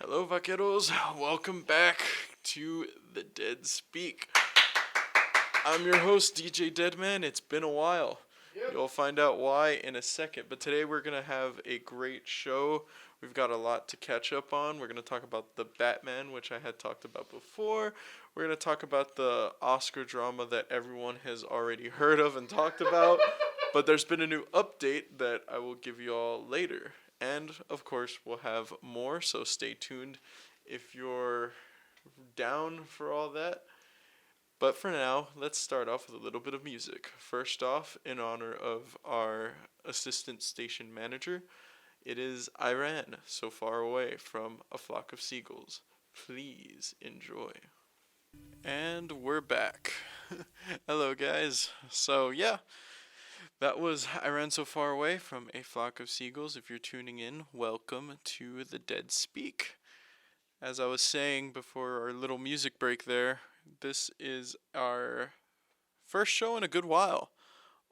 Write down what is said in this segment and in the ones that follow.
Hello, vaqueros. Welcome back to The Dead Speak. I'm your host, DJ Deadman. It's been a while. You'll find out why in a second. But today we're going to have a great show. We've got a lot to catch up on. We're going to talk about the Batman, which I had talked about before. We're going to talk about the Oscar drama that everyone has already heard of and talked about. But there's been a new update that I will give you all later. And, of course, we'll have more, so stay tuned if you're down for all that. But for now, let's start off with a little bit of music. First off, in honor of our assistant station manager, it is Iran, So Far Away from A Flock of Seagulls. Please enjoy. And we're back. Hello, guys. So, yeah. That was I Ran So Far Away from A Flock of Seagulls. If you're tuning in, welcome to The Dead Speak. As I was saying before our little music break there, this is our first show in a good while.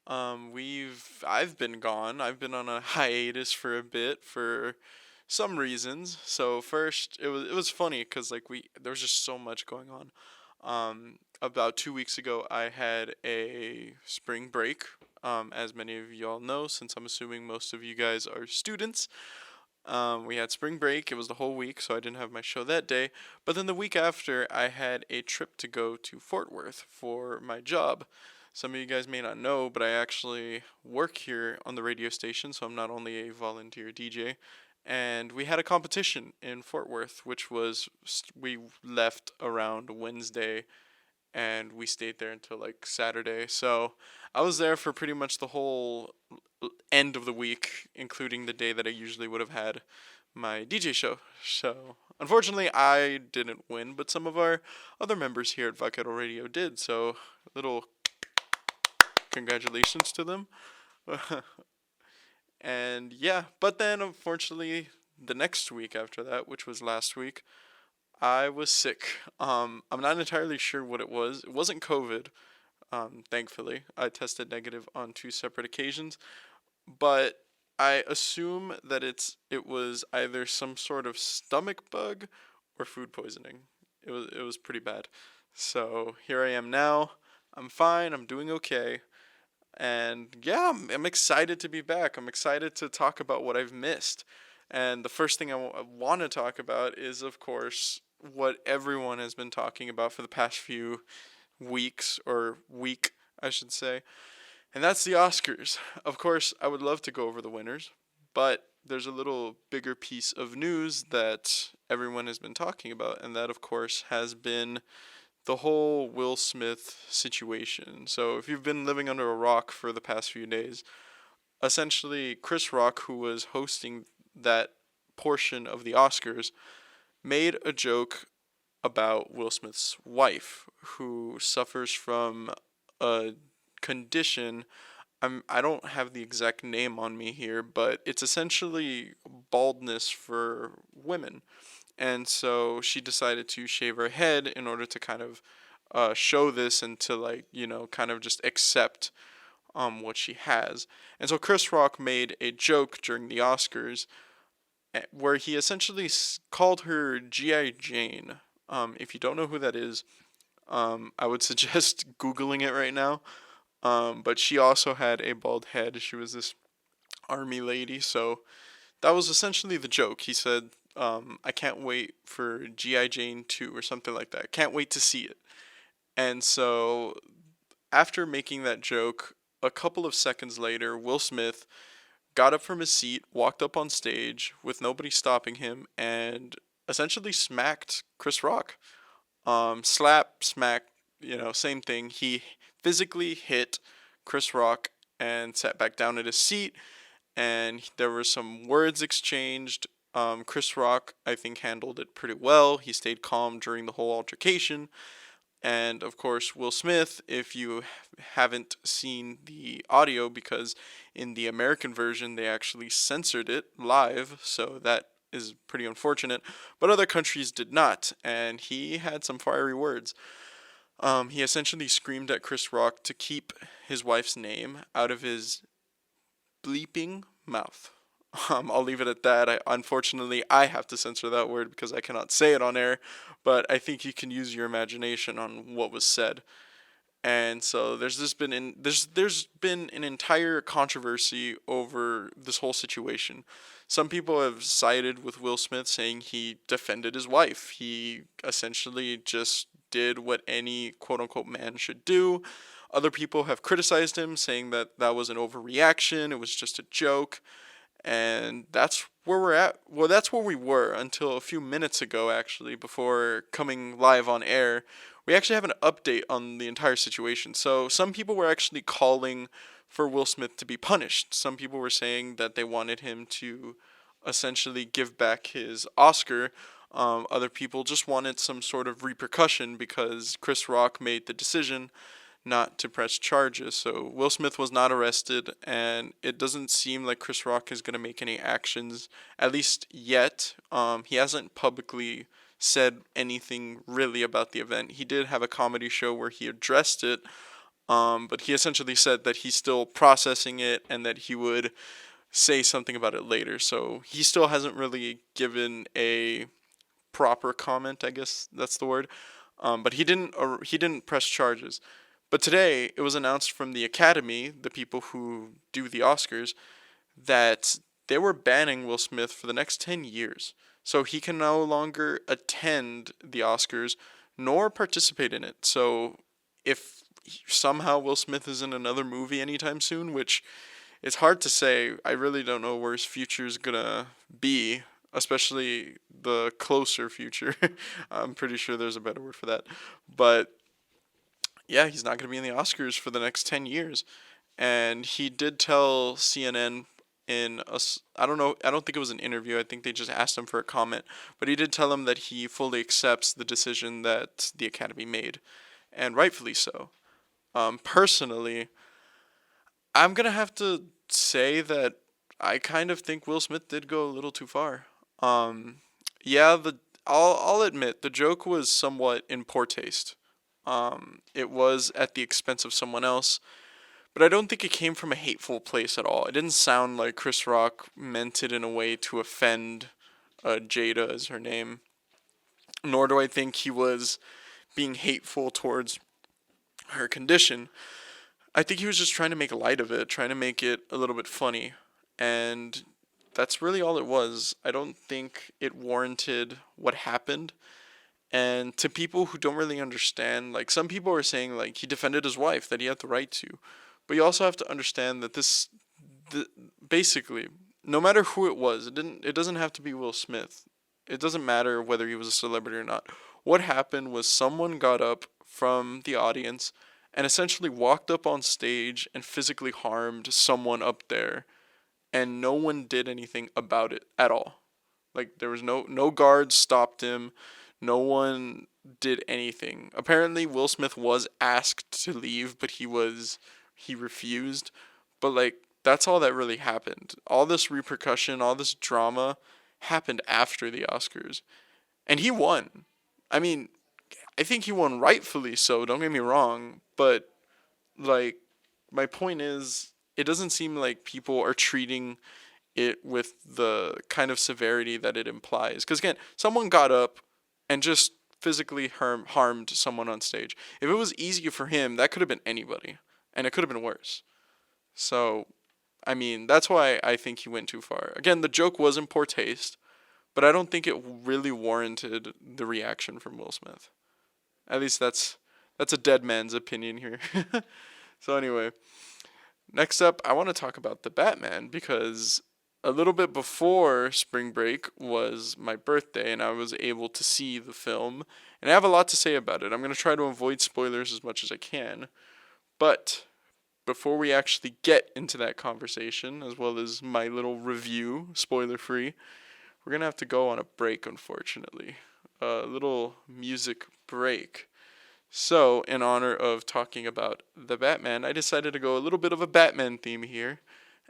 I've been gone. I've been on a hiatus for a bit for some reasons. So first, it was funny because there was just so much going on. About 2 weeks ago, I had a spring break. As many of y'all know, since I'm assuming most of you guys are students, we had spring break. It was the whole week, so I didn't have my show that day. But then the week after, I had a trip to go to Fort Worth for my job. Some of you guys may not know, but I actually work here on the radio station, so I'm not only a volunteer DJ. And we had a competition in Fort Worth, we left around Wednesday, and we stayed there until Saturday. So I was there for pretty much the whole end of the week, including the day that I usually would have had my DJ show. So unfortunately, I didn't win, but some of our other members here at Vaquero Radio did. So little congratulations to them. And yeah, but then unfortunately, the next week after that, which was last week, I was sick. I'm not entirely sure what it was. It wasn't COVID. Thankfully, I tested negative on 2 separate occasions, but I assume that it was either some sort of stomach bug or food poisoning. It was pretty bad. So here I am now. I'm fine. I'm doing okay. And yeah, I'm excited to be back. I'm excited to talk about what I've missed. And the first thing I want to talk about is, of course, what everyone has been talking about for the past few weeks, or week, I should say. And that's the Oscars. Of course, I would love to go over the winners, but there's a little bigger piece of news that everyone has been talking about, and that, of course, has been the whole Will Smith situation. So if you've been living under a rock for the past few days, essentially Chris Rock, who was hosting that portion of the Oscars, made a joke about Will Smith's wife, who suffers from a condition. I don't have the exact name on me here, but it's essentially baldness for women. And so she decided to shave her head in order to kind of show this and to kind of just accept what she has. And so Chris Rock made a joke during the Oscars where he essentially called her G.I. Jane. If you don't know who that is, I would suggest Googling it right now. But she also had a bald head. She was this army lady. So that was essentially the joke. He said, I can't wait for G.I. Jane 2 or something like that. Can't wait to see it. And so after making that joke, a couple of seconds later, Will Smith got up from his seat, walked up on stage with nobody stopping him, and essentially smacked Chris Rock. Slap, smack, same thing. He physically hit Chris Rock and sat back down at his seat, and there were some words exchanged. Chris Rock, I think, handled it pretty well. He stayed calm during the whole altercation. And, of course, Will Smith, if you haven't seen the audio, because in the American version they actually censored it live, so that is pretty unfortunate, but other countries did not, and he had some fiery words. He essentially screamed at Chris Rock to keep his wife's name out of his bleeping mouth. I'll leave it at that. Unfortunately, I have to censor that word because I cannot say it on air, but I think you can use your imagination on what was said. And so there's been an entire controversy over this whole situation. Some people have sided with Will Smith, saying he defended his wife. He essentially just did what any quote unquote man should do. Other people have criticized him, saying that that was an overreaction, it was just a joke. And that's where we're at. Well, that's where we were until a few minutes ago, actually, before coming live on air. We actually have an update on the entire situation. So, some people were actually calling for Will Smith to be punished. Some people were saying that they wanted him to essentially give back his Oscar. Other people just wanted some sort of repercussion because Chris Rock made the decision not to press charges. So Will Smith was not arrested, and it doesn't seem like Chris Rock is going to make any actions, at least yet. He hasn't publicly said anything really about the event. He did have a comedy show where he addressed it, but he essentially said that he's still processing it and that he would say something about it later. So he still hasn't really given a proper comment, I guess that's the word. But he didn't press charges. But today it was announced from the Academy, the people who do the Oscars, that they were banning Will Smith for the next 10 years. So he can no longer attend the Oscars nor participate in it. So if somehow Will Smith is in another movie anytime soon, which it's hard to say, I really don't know where his future is going to be, especially the closer future. I'm pretty sure there's a better word for that. But yeah, he's not going to be in the Oscars for the next 10 years. And he did tell CNN I don't know, I don't think it was an interview. I think they just asked him for a comment. But he did tell him that he fully accepts the decision that the Academy made. And rightfully so. Personally, I'm going to have to say that I kind of think Will Smith did go a little too far. Um, yeah, I'll admit the joke was somewhat in poor taste. It was at the expense of someone else, but I don't think it came from a hateful place at all. It didn't sound like Chris Rock meant it in a way to offend Jada is her name, nor do I think he was being hateful towards her condition. I think he was just trying to make light of it, trying to make it a little bit funny, and that's really all it was. I don't think it warranted what happened. And to people who don't really understand, like some people are saying, like he defended his wife, that he had the right to, but you also have to understand that basically, no matter who it was, it doesn't have to be Will Smith. It doesn't matter whether he was a celebrity or not. What happened was someone got up from the audience and essentially walked up on stage and physically harmed someone up there, and no one did anything about it at all. Like there was no guards stopped him. No one did anything. Apparently Will Smith was asked to leave, but he refused. But like that's all that really happened. All this repercussion, all this drama happened after the Oscars. And he won. I mean, I think he won rightfully so, don't get me wrong, but like my point is it doesn't seem like people are treating it with the kind of severity that it implies. Because again, someone got up and just physically harmed someone on stage. If it was easy for him, that could have been anybody, and it could have been worse. So, I mean, that's why I think he went too far. Again, the joke was in poor taste, but I don't think it really warranted the reaction from Will Smith. At least that's a dead man's opinion here. So anyway, next up, I want to talk about the Batman because a little bit before spring break was my birthday and I was able to see the film, and I have a lot to say about it. I'm going to try to avoid spoilers as much as I can, but before we actually get into that conversation, as well as my little review, spoiler free, we're going to have to go on a break, unfortunately. A little music break. So, in honor of talking about the Batman, I decided to go a little bit of a Batman theme here,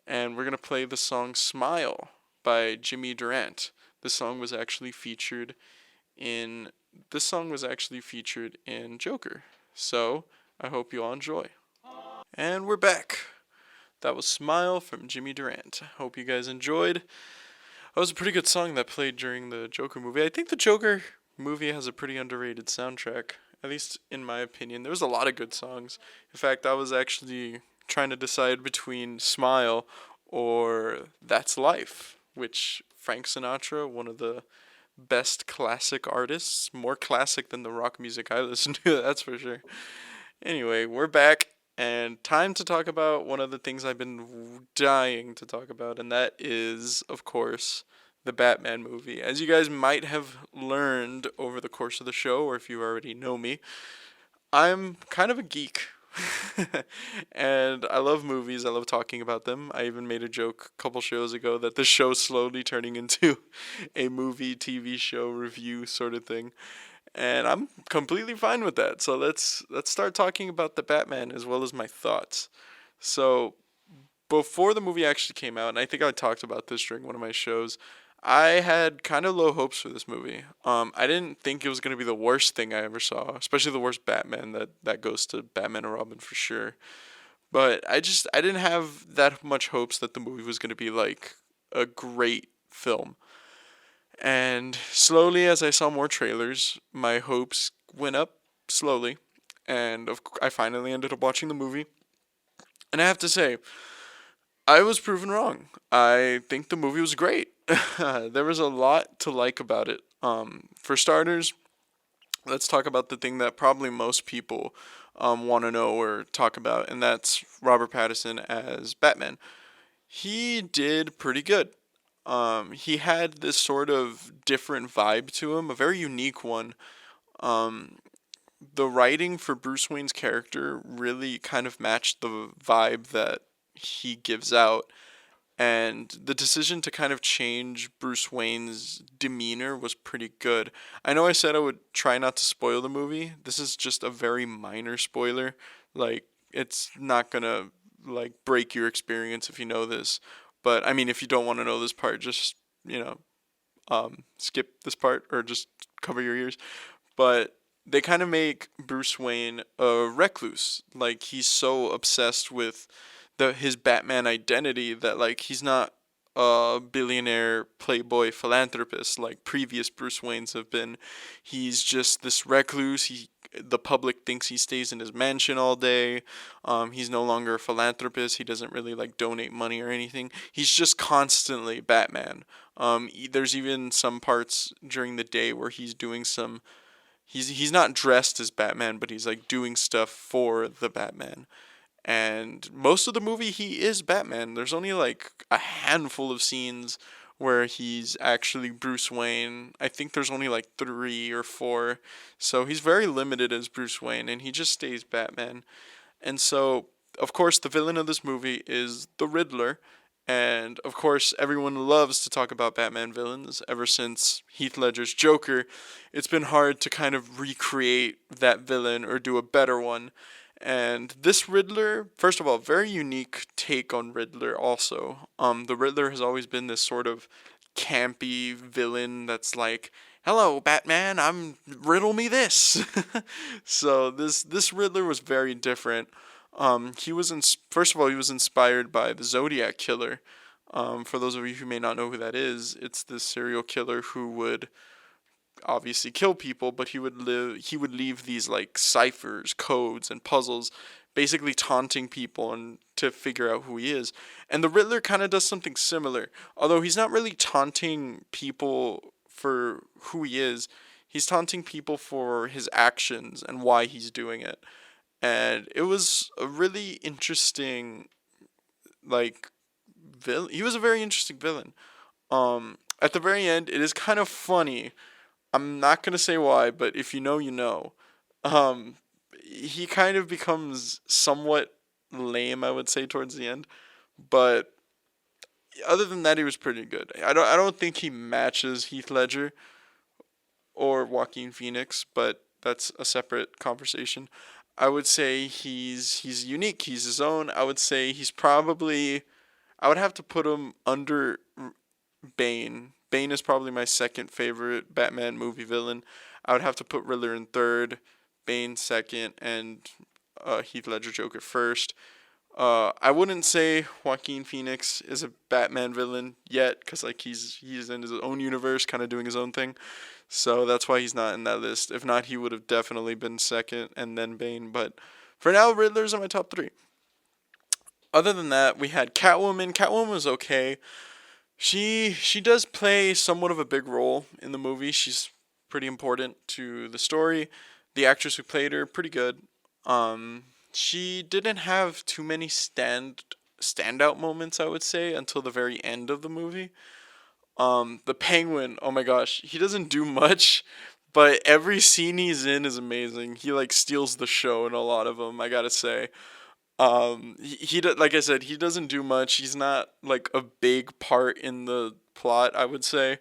and we're going to play the song Smile by Jimmy Durant. This song was actually featured in Joker. So, I hope you all enjoy. And we're back. That was Smile from Jimmy Durant. Hope you guys enjoyed. That was a pretty good song that played during the Joker movie. I think the Joker movie has a pretty underrated soundtrack, at least in my opinion. There was a lot of good songs. In fact, I was actually trying to decide between Smile or That's Life, which Frank Sinatra, one of the best classic artists, more classic than the rock music I listen to, that's for sure. Anyway, we're back, and time to talk about one of the things I've been dying to talk about, and that is, of course, the Batman movie. As you guys might have learned over the course of the show, or if you already know me, I'm kind of a geek. And I love movies. I love talking about them. I even made a joke a couple shows ago that the show's slowly turning into a movie, TV show review sort of thing. And I'm completely fine with that. So let's start talking about the Batman as well as my thoughts. So before the movie actually came out, and I think I talked about this during one of my shows, I had kind of low hopes for this movie. I didn't think it was gonna be the worst thing I ever saw, especially the worst Batman. That goes to Batman and Robin for sure. But I didn't have that much hopes that the movie was gonna be like a great film. And slowly, as I saw more trailers, my hopes went up slowly, and I finally ended up watching the movie. And I have to say, I was proven wrong. I think the movie was great. There was a lot to like about it. For starters, let's talk about the thing that probably most people want to know or talk about, and that's Robert Patterson as Batman. He did pretty good. He had this sort of different vibe to him, a very unique one. Um, the writing for Bruce Wayne's character really kind of matched the vibe that he gives out, and the decision to kind of change Bruce Wayne's demeanor was pretty good. I know I said I would try not to spoil the movie. This is just a very minor spoiler. Like, it's not gonna like break your experience if you know this. But I mean, if you don't want to know this part, just skip this part or just cover your ears. But they kind of make Bruce Wayne a recluse. Like, he's so obsessed with his Batman identity that like he's not a billionaire playboy philanthropist like previous Bruce Waynes have been. He's just this recluse. The public thinks he stays in his mansion all day. He's no longer a philanthropist. He doesn't really like donate money or anything. He's just constantly Batman. There's even some parts during the day where he's doing some. He's not dressed as Batman, but he's like doing stuff for the Batman. And most of the movie, he is Batman. There's only like a handful of scenes where he's actually Bruce Wayne. I think there's only like 3 or 4. So he's very limited as Bruce Wayne, and he just stays Batman. And so, of course, the villain of this movie is the Riddler. And of course, everyone loves to talk about Batman villains. Ever since Heath Ledger's Joker, it's been hard to kind of recreate that villain or do a better one. And this Riddler, first of all, very unique take on Riddler also. The Riddler has always been this sort of campy villain that's like, "Hello, Batman, riddle me this." So this Riddler was very different. First of all, he was inspired by the Zodiac Killer. For those of you who may not know who that is, it's this serial killer who would obviously kill people, but he would leave these like ciphers, codes, and puzzles, basically taunting people and to figure out who he is. And the Riddler kind of does something similar, although he's not really taunting people for who he is. He's taunting people for his actions and why he's doing it. And it was a really interesting, like, villain. He was a very interesting villain. At the very end, it is kind of funny. I'm not gonna say why, but if you know, you know. Um, he kind of becomes somewhat lame, I would say, towards the end. But other than that, he was pretty good. I don't think he matches Heath Ledger or Joaquin Phoenix, but that's a separate conversation. I would say he's unique. He's his own. I would say he's probably. I would have to put him under Bane. Bane is probably my second favorite Batman movie villain. I would have to put Riddler in third, Bane second, and Heath Ledger Joker first. I wouldn't say Joaquin Phoenix is a Batman villain yet, cause like he's in his own universe, kind of doing his own thing. So that's why he's not in that list. If not, he would have definitely been second, and then Bane. But for now, Riddler's in my top three. Other than that, we had Catwoman. Catwoman was okay. She does play somewhat of a big role in the movie. She's pretty important to the story. The actress who played her, pretty good. Um, she didn't have too many standout moments, I would say, until the very end of the movie. The Penguin, oh my gosh, he doesn't do much, but every scene he's in is amazing. He like steals the show in a lot of them, I gotta say. Like I said, he doesn't do much. He's not like a big part in the plot, I would say,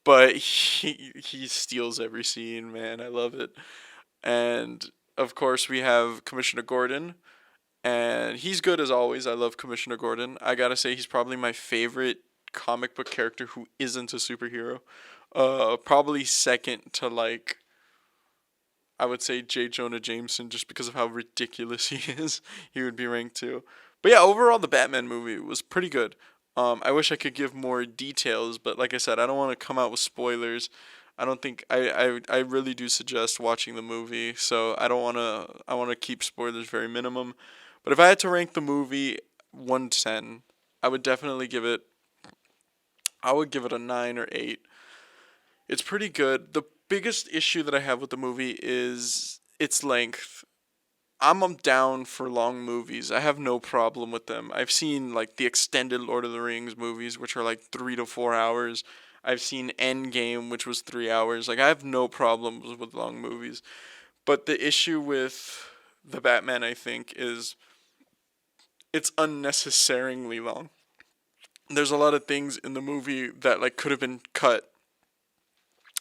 but he steals every scene, man. I love it. And of course, we have Commissioner Gordon, and he's good as always. I love Commissioner Gordon. I gotta say, he's probably my favorite comic book character who isn't a superhero. Probably second to like I would say J. Jonah Jameson just because of how ridiculous he is. He would be ranked two. But yeah, overall the Batman movie was pretty good. I wish I could give more details, but like I said, I don't want to come out with spoilers. I don't think I really do suggest watching the movie, so I wanna keep spoilers very minimum. But if I had to rank the movie 1 to 10, I would definitely give it I would give it a 9 or 8. It's pretty good. The biggest issue that I have with the movie is its length. I'm down for long movies. I have no problem with them. I've seen like the extended Lord of the Rings movies, which are like 3 to 4 hours. I've seen Endgame, which was 3 hours. Like I have no problems with long movies. But the issue with the Batman, I think, is it's unnecessarily long. There's a lot of things in the movie that like could have been cut.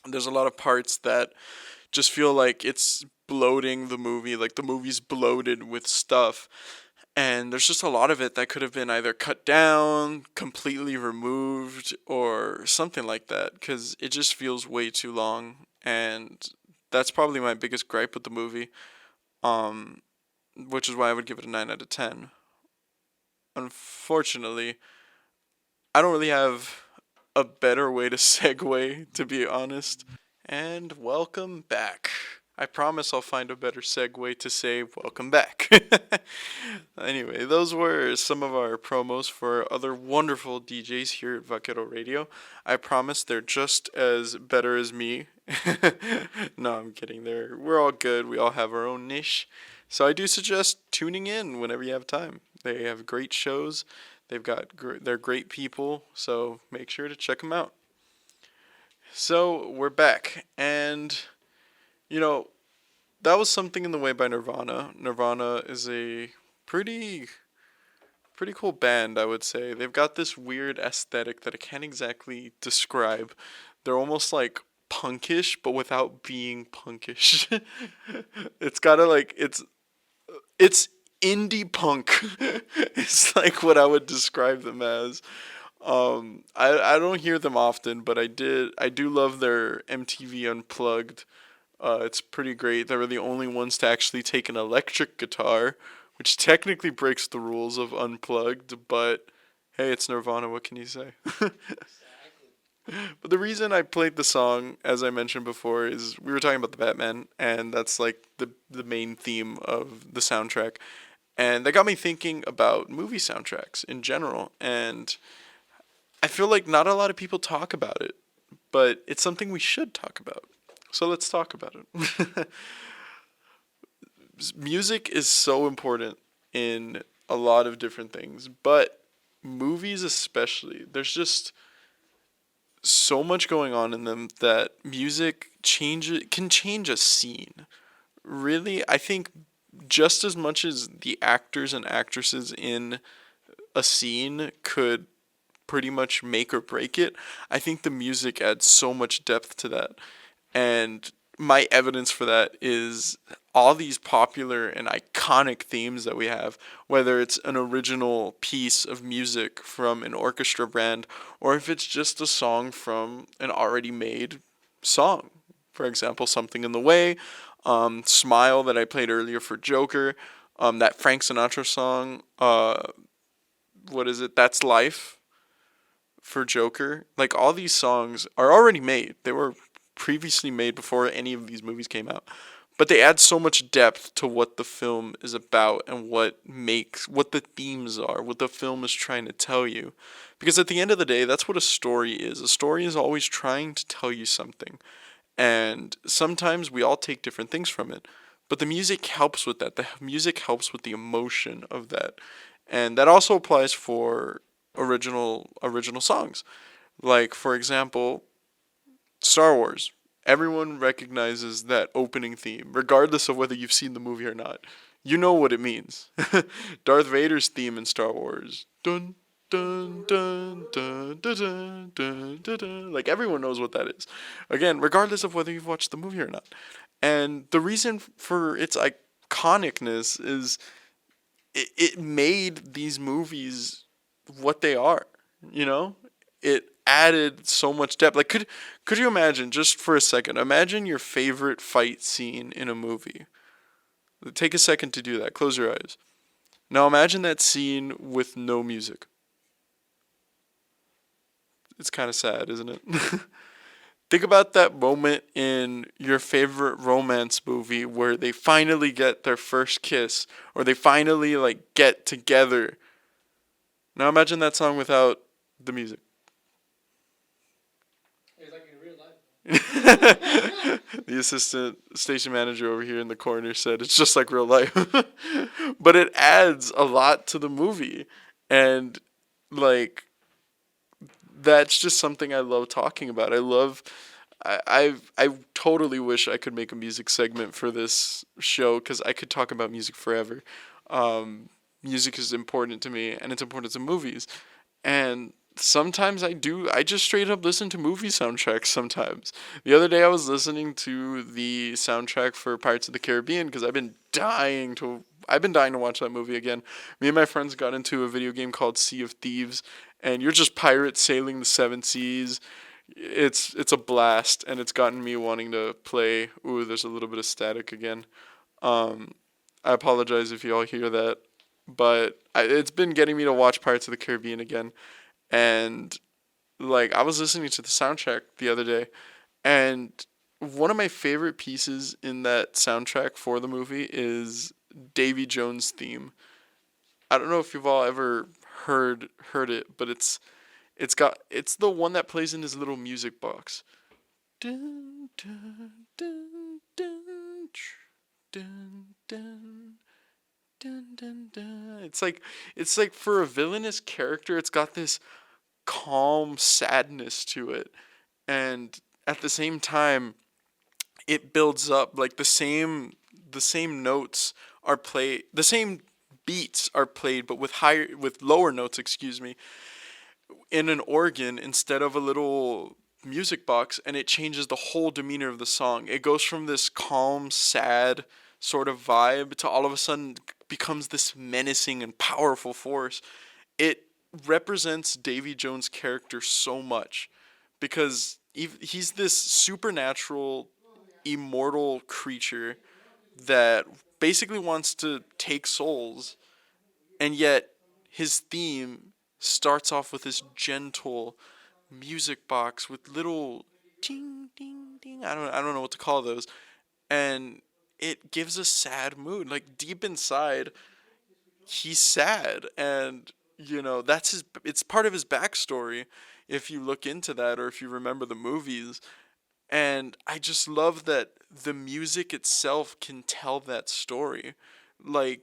There's a lot of parts that just feel like it's bloating the movie, like the movie's bloated with stuff. And there's just a lot of it that could have been either cut down, completely removed, or something like that, because it just feels way too long. And that's probably my biggest gripe with the movie, um, which is why I would give it a 9 out of 10. Unfortunately, I don't really have a better way to segue, to be honest. And welcome back. I promise I'll find a better segue to say welcome back. Anyway, those were some of our promos for other wonderful DJs here at Vaquero Radio. I promise they're just as better as me. No, I'm kidding. We're all good. We all have our own niche. So I do suggest tuning in whenever you have time. They have great shows. They're great people, so make sure to check them out. So we're back, and you know that was Something in the Way by Nirvana. Nirvana is a pretty pretty cool band, I would say. They've got this weird aesthetic that I can't exactly describe. They're almost like punkish, but without being punkish. It's gotta like it's indie punk. It's like what I would describe them as. I don't hear them often, but I do love their MTV Unplugged. It's pretty great. They were the only ones to actually take an electric guitar, which technically breaks the rules of Unplugged, but hey, it's Nirvana, what can you say? But the reason I played the song, as I mentioned before, is we were talking about the Batman, and that's like the main theme of the soundtrack. And that got me thinking about movie soundtracks in general, and I feel like not a lot of people talk about it, but it's something we should talk about. So let's talk about it. Music is so important in a lot of different things, but movies especially. There's just so much going on in them that music can change a scene. Really, I think just as much as the actors and actresses in a scene could pretty much make or break it, I think the music adds so much depth to that. And my evidence for that is all these popular and iconic themes that we have, whether it's an original piece of music from an orchestra band or if it's just a song from an already made song. For example, Something in the Way, Smile that I played earlier for Joker. That Frank Sinatra song, what is it? That's Life for Joker. Like all these songs are already made. They were previously made before any of these movies came out. But they add so much depth to what the film is about and what the themes are, what the film is trying to tell you. Because at the end of the day, that's what a story is. A story is always trying to tell you something. And sometimes we all take different things from it. But the music helps with that. The music helps with the emotion of that. And that also applies for original songs. Like for example, Star Wars. Everyone recognizes that opening theme, regardless of whether you've seen the movie or not. You know what it means. Darth Vader's theme in Star Wars. Dun dun dun dun dun dun dun dun dun. Like everyone knows what that is. Again, regardless of whether you've watched the movie or not. And the reason for its iconicness is it made these movies what they are. You know, it added so much depth. Like, could you imagine just for a second? Imagine your favorite fight scene in a movie. Take a second to do that. Close your eyes. Now imagine that scene with no music. It's kind of sad, isn't it? Think about that moment in your favorite romance movie where they finally get their first kiss or they finally like get together. Now imagine that song without the music. It's like in real life. The assistant station manager over here in the corner said it's just like real life. But it adds a lot to the movie. And like that's just something I love talking about. I totally wish I could make a music segment for this show because I could talk about music forever. Music is important to me and it's important to movies. And sometimes I just straight up listen to movie soundtracks sometimes. The other day I was listening to the soundtrack for Pirates of the Caribbean because I've been dying to watch that movie again. Me and my friends got into a video game called Sea of Thieves, and you're just pirates sailing the seven seas. It's a blast, and it's gotten me wanting to play. Ooh, there's a little bit of static again. Um, I apologize if you all hear that, but it's been getting me to watch Pirates of the Caribbean again, and like I was listening to the soundtrack the other day, and one of my favorite pieces in that soundtrack for the movie is Davy Jones' theme. I don't know if you've all ever heard it, but it's the one that plays in his little music box. Dun, dun, dun, dun, dun, dun, dun, dun, dun. It's like for a villainous character, it's got this calm sadness to it, and at the same time, it builds up like the same notes are played, the same beats are played, but with lower notes, excuse me, in an organ instead of a little music box, and it changes the whole demeanor of the song. It goes from this calm, sad sort of vibe to all of a sudden becomes this menacing and powerful force. It represents Davy Jones' character so much because he's this supernatural, immortal creature that basically wants to take souls, and yet his theme starts off with this gentle music box with little ding ding ding. I don't know what to call those, and it gives a sad mood. Like deep inside, he's sad, and it's part of his backstory. If you look into that, or if you remember the movies, and I just love that the music itself can tell that story. Like,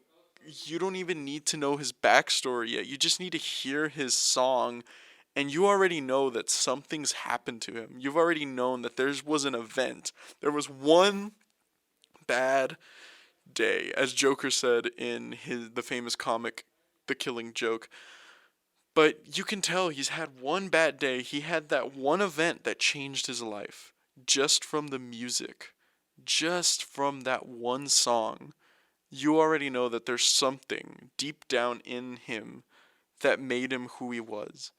you don't even need to know his backstory yet. You just need to hear his song, and you already know that something's happened to him. You've already known that there was an event. There was one bad day, as Joker said in the famous comic, The Killing Joke. But you can tell he's had one bad day. He had that one event that changed his life just from the music, just from that one song. You already know that there's something deep down in him that made him who he was.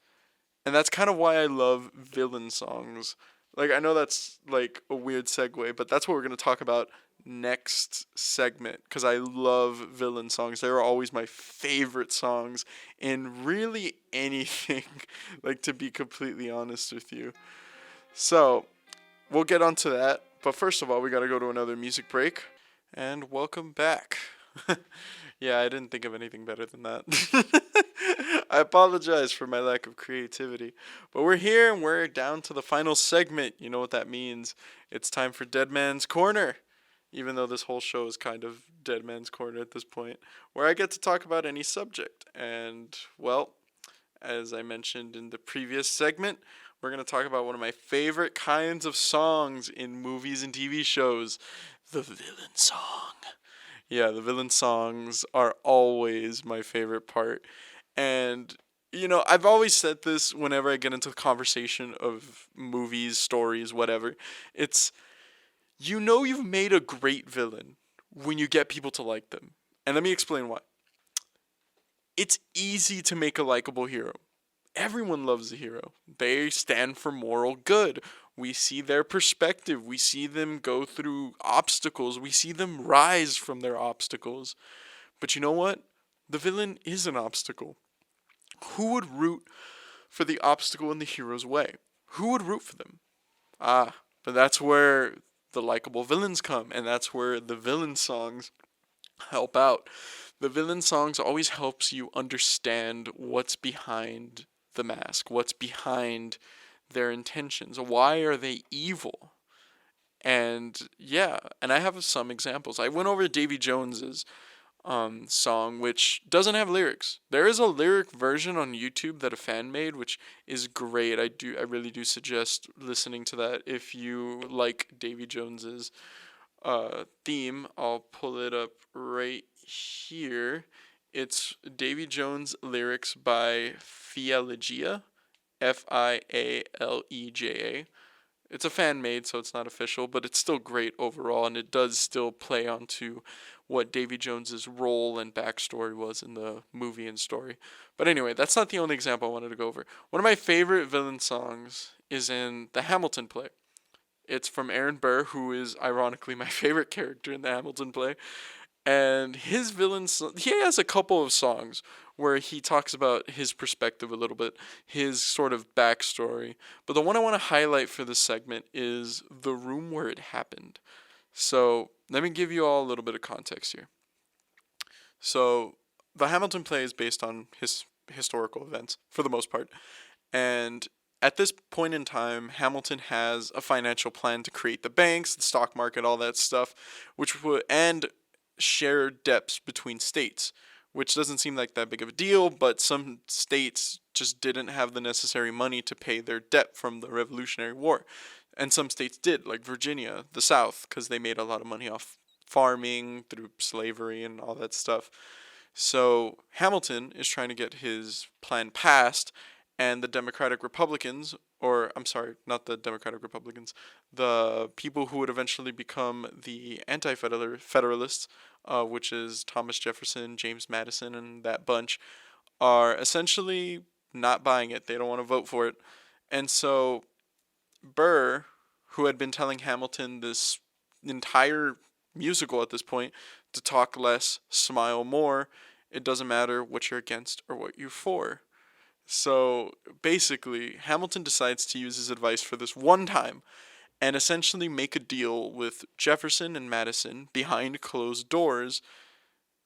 And that's kind of why I love villain songs. Like, I know that's like a weird segue, but that's what we're going to talk about next segment because I love villain songs. They're always my favorite songs in really anything, like, to be completely honest with you. So, we'll get onto that. But first of all, we got to go to another music break. And welcome back. Yeah, I didn't think of anything better than that. I apologize for my lack of creativity. But we're here and we're down to the final segment. You know what that means. It's time for Dead Man's Corner. Even though this whole show is kind of Dead Man's Corner at this point, where I get to talk about any subject. And, well, as I mentioned in the previous segment, we're going to talk about one of my favorite kinds of songs in movies and TV shows, the villain song. Yeah, the villain songs are always my favorite part. And, I've always said this whenever I get into the conversation of movies, stories, whatever. It's, you've made a great villain when you get people to like them. And let me explain why. It's easy to make a likable hero. Everyone loves a hero. They stand for moral good. We see their perspective. We see them go through obstacles. We see them rise from their obstacles. But you know what? The villain is an obstacle. Who would root for the obstacle in the hero's way? Who would root for them? But that's where the likable villains come, and that's where the villain songs help out. The villain songs always helps you understand what's behind the mask, what's behind their intentions. Why are they evil? And yeah, and I have some examples. I went over Davy Jones's song, which doesn't have lyrics. There is a lyric version on YouTube that a fan made, which is great. I really do suggest listening to that if you like Davy Jones's theme. I'll pull it up right here. It's Davy Jones lyrics by Fialegia, Fialeja. It's a fan made, so it's not official, but it's still great overall, and it does still play onto what Davy Jones's role and backstory was in the movie and story. But anyway, that's not the only example I wanted to go over. One of my favorite villain songs is in the Hamilton play. It's from Aaron Burr, who is ironically my favorite character in the Hamilton play. And his villains, he has a couple of songs where he talks about his perspective a little bit, his sort of backstory. But the one I want to highlight for this segment is The Room Where It Happened. So let me give you all a little bit of context here. So the Hamilton play is based on historical events for the most part. And at this point in time, Hamilton has a financial plan to create the banks, the stock market, all that stuff, which would, and share debts between states, which doesn't seem like that big of a deal, but some states just didn't have the necessary money to pay their debt from the Revolutionary War. And some states did, like Virginia, the South, because they made a lot of money off farming through slavery and all that stuff. So Hamilton is trying to get his plan passed, and the Democratic Republicans, or I'm sorry, not the Democratic Republicans, the people who would eventually become the Anti-Federalists, which is Thomas Jefferson, James Madison, and that bunch, are essentially not buying it. They don't want to vote for it. And so Burr, who had been telling Hamilton this entire musical at this point to talk less, smile more, it doesn't matter what you're against or what you're for. So basically, Hamilton decides to use his advice for this one time and essentially make a deal with Jefferson and Madison behind closed doors.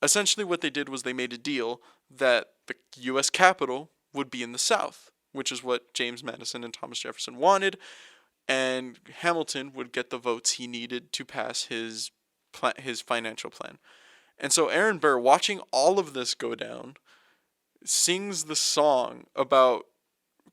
Essentially what they did was they made a deal that the U.S. Capitol would be in the South, which is what James Madison and Thomas Jefferson wanted, and Hamilton would get the votes he needed to pass his financial plan. And so Aaron Burr, watching all of this go down, sings the song about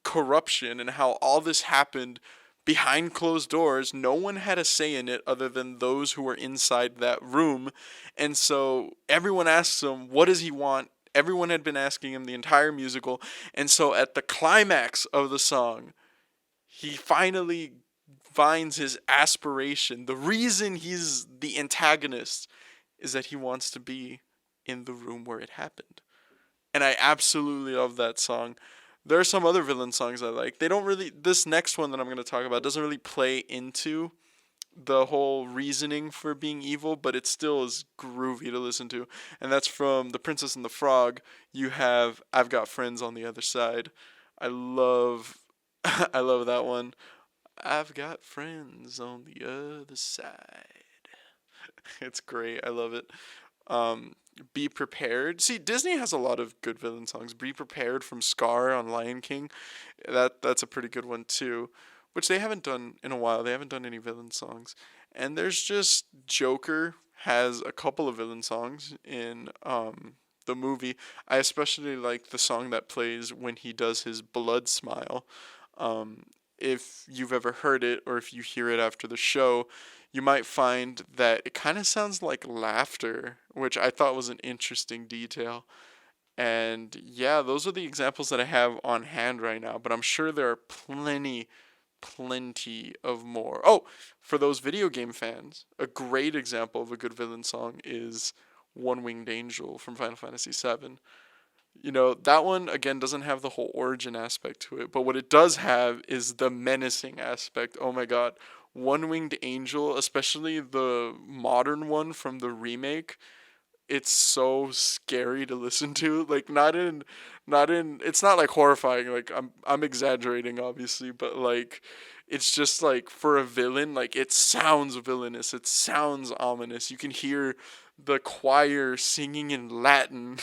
corruption and how all this happened behind closed doors. No one had a say in it other than those who were inside that room. And so everyone asks him, what does he want? Everyone had been asking him the entire musical. And so at the climax of the song, he finally finds his aspiration. The reason he's the antagonist is that he wants to be in the room where it happened. And I absolutely love that song. There are some other villain songs I like. They don't really. This next one that I'm going to talk about doesn't really play into the whole reasoning for being evil, but it still is groovy to listen to. And that's from The Princess and the Frog. You have I've Got Friends on the Other Side. I love I love that one. I've got friends on the other side. It's great. I love it. Um, Be Prepared. See, Disney has a lot of good villain songs. Be Prepared from Scar on Lion King. That's a pretty good one too, which they haven't done in a while. They haven't done any villain songs. And there's just Joker has a couple of villain songs in the movie. I especially like the song that plays when he does his blood smile. Um, if you've ever heard it or if you hear it after the show, you might find that it kind of sounds like laughter, which I thought was an interesting detail. And yeah, those are the examples that I have on hand right now, but I'm sure there are plenty of more. Oh, for those video game fans, a great example of a good villain song is One Winged Angel from Final Fantasy VII. You know, that one again doesn't have the whole origin aspect to it, but what it does have is the menacing aspect. Oh my god. One Winged Angel, especially the modern one from the remake, it's so scary to listen to. Like not in it's not like horrifying, like I'm exaggerating obviously, but like it's just like for a villain, like it sounds villainous, it sounds ominous. You can hear the choir singing in Latin,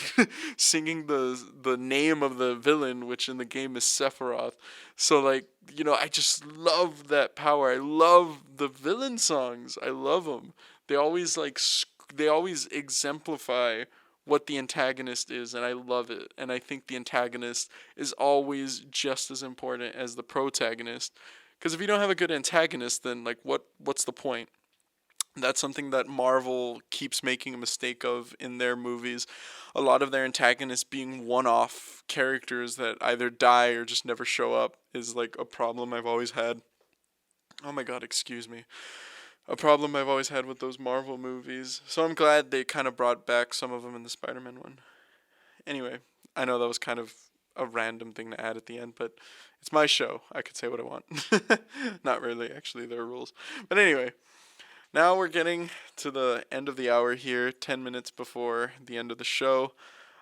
singing the name of the villain, which in the game is Sephiroth. So like, you know, I just love that power. I love the villain songs. I love them. They always they always exemplify what the antagonist is, and I love it. And I think the antagonist is always just as important as the protagonist. Because if you don't have a good antagonist, then like what's the point? That's something that Marvel keeps making a mistake of in their movies. A lot of their antagonists being one-off characters that either die or just never show up is like a problem I've always had. Oh my god, excuse me. A problem I've always had with those Marvel movies. So I'm glad they kind of brought back some of them in the Spider-Man one. Anyway, I know that was kind of a random thing to add at the end, but it's my show. I could say what I want. Not really, actually, there are rules. But anyway, now we're getting to the end of the hour here, 10 minutes before the end of the show.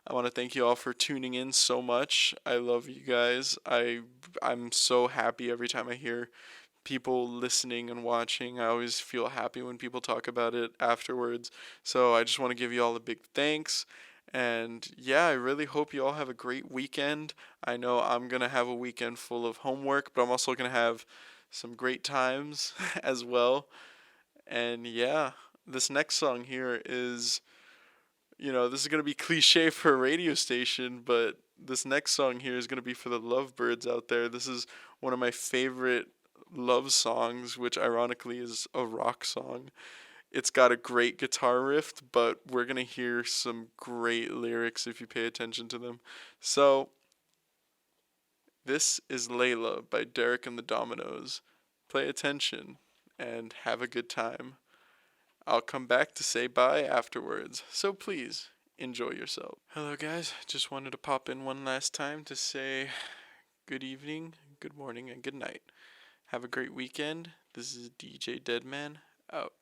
I want to thank you all for tuning in so much. I love you guys. I'm so happy every time I hear people listening and watching. I always feel happy when people talk about it afterwards. So I just want to give you all a big thanks. And yeah, I really hope you all have a great weekend. I know I'm going to have a weekend full of homework, but I'm also going to have some great times as well. And yeah, this next song here is, you know, this is going to be cliche for a radio station, but this next song here is going to be for the lovebirds out there. This is one of my favorite love songs, which ironically is a rock song. It's got a great guitar riff, but we're going to hear some great lyrics if you pay attention to them. So, this is Layla by Derek and the Dominoes. Play attention and have a good time. I'll come back to say bye afterwards, so please enjoy yourself. Hello, guys. Just wanted to pop in one last time to say good evening, good morning, and good night. Have a great weekend. This is DJ Deadman, out.